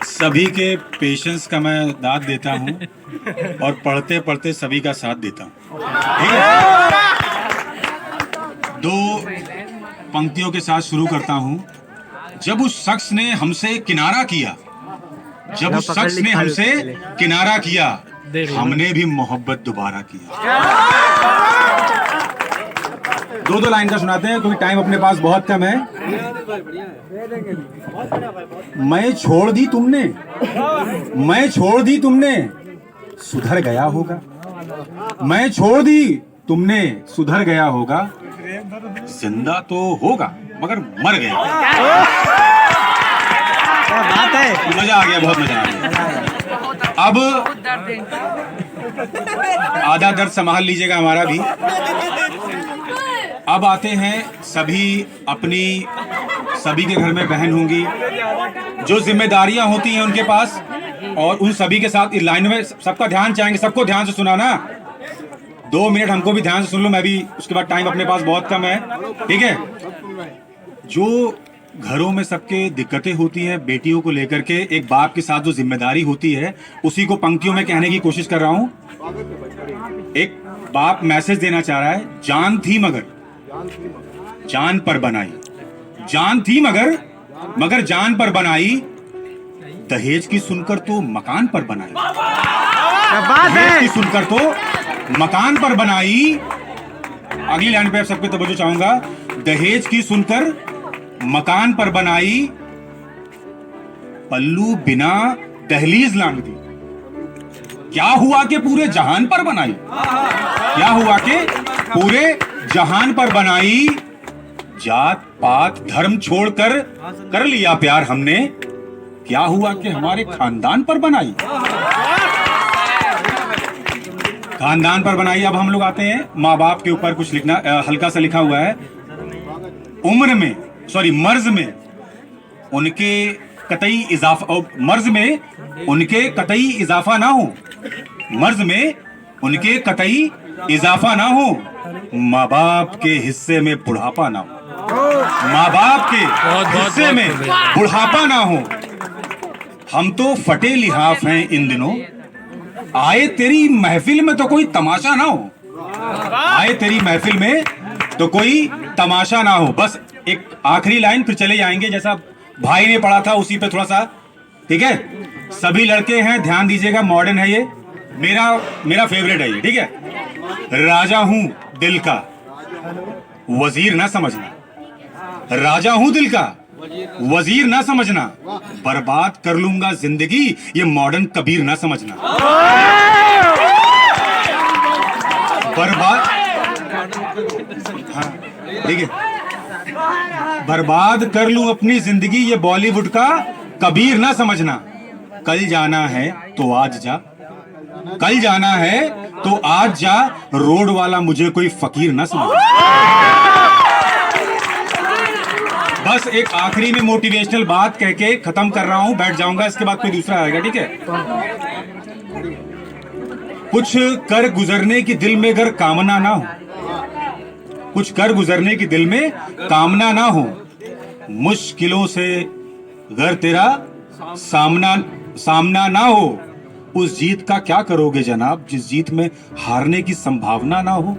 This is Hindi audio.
सभी के पेशेंस का मैं दाद देता हूँ और पढ़ते पढ़ते सभी का साथ देता हूँ। ठीक है, दो पंक्तियों के साथ शुरू करता हूँ। जब उस शख्स ने हमसे किनारा किया, जब उस शख्स ने हमसे किनारा किया, हमने भी मोहब्बत दोबारा किया। दो लाइन का सुनाते हैं क्योंकि टाइम अपने पास बहुत कम है। मैं छोड़ दी तुमने, मैं छोड़ दी तुमने, सुधर गया होगा। मैं छोड़ दी तुमने, सुधर गया होगा। जिंदा तो होगा मगर मर गया। बात है, मजा आ गया, बहुत मजा आ गया। अब आधा दर्द संभाल लीजिएगा हमारा भी। अब आते हैं सभी के घर में बहन होंगी, जो जिम्मेदारियां होती हैं उनके पास, और उन सभी के साथ इस लाइन में सबका ध्यान चाहेंगे। सबको ध्यान से सुनाना, 2 मिनट हमको भी ध्यान से सुन लो, मैं भी, उसके बाद टाइम अपने पास बहुत कम है। ठीक है, जो घरों में सबके दिक्कतें होती हैं बेटियों को लेकर के, एक बाप के साथ जो जिम्मेदारी होती है, उसी को पंक्तियों में कहने की कोशिश कर रहा हूं। एक बाप मैसेज देना चाह रहा है, जान थी मगर जान पर बनाई, जान थी मगर जान पर बनाई, दहेज की सुनकर तो मकान पर बनाई, दहेज की सुनकर तो मकान पर बनाई। अगली लाइन पे आप सबको तवज्जो चाहूंगा। दहेज की सुनकर मकान पर बनाई, पल्लू बिना दहलीज लांग दी। क्या हुआ कि पूरे जहान पर बनाई, क्या हुआ कि पूरे जहान पर बनाई। जात पात धर्म छोड़कर कर लिया प्यार हमने, क्या हुआ कि हमारे खानदान पर बनाई, खानदान पर बनाई। अब हम लोग आते हैं माँ बाप के ऊपर, कुछ लिखना हल्का सा लिखा हुआ है। उम्र में, सॉरी मर्ज में उनके कतई इजाफा, मर्ज में उनके कतई इजाफा ना हो, मर्ज में उनके कतई इजाफा ना हो, माँ बाप के हिस्से में बुढ़ापा ना हो, माँ बाप के हिस्से में बुढ़ापा ना हो। हम तो फटे लिहाफ हैं इन दिनों, आए तेरी महफिल में तो कोई तमाशा ना हो, आए तेरी महफिल में तो कोई तमाशा ना हो। बस एक आखिरी लाइन, फिर चले जाएंगे, जैसा भाई ने पढ़ा था उसी पे थोड़ा सा। ठीक है, सभी लड़के हैं, ध्यान दीजिएगा, मॉडर्न है ये, मेरा फेवरेट है ये। ठीक है, राजा हूं दिल का, वजीर ना समझना, राजा हूं दिल का, वजीर ना समझना, बर्बाद कर लूंगा जिंदगी, ये मॉडर्न कबीर ना समझना। बर्बाद, हाँ ठीक है, बर्बाद कर लूं अपनी जिंदगी, ये बॉलीवुड का कबीर ना समझना। कल जाना है तो आज जा, कल जाना है तो आज जा, रोड वाला मुझे कोई फकीर ना समझ। बस एक आखिरी में मोटिवेशनल बात कह के खत्म कर रहा हूं, बैठ जाऊंगा, इसके बाद कोई दूसरा आएगा। ठीक है, कुछ कर गुजरने की दिल में अगर कामना ना हो, कुछ कर गुजरने की दिल में कामना ना हो, मुश्किलों से अगर तेरा सामना ना हो, उस जीत का क्या करोगे जनाब जिस जीत में हारने की संभावना ना हो।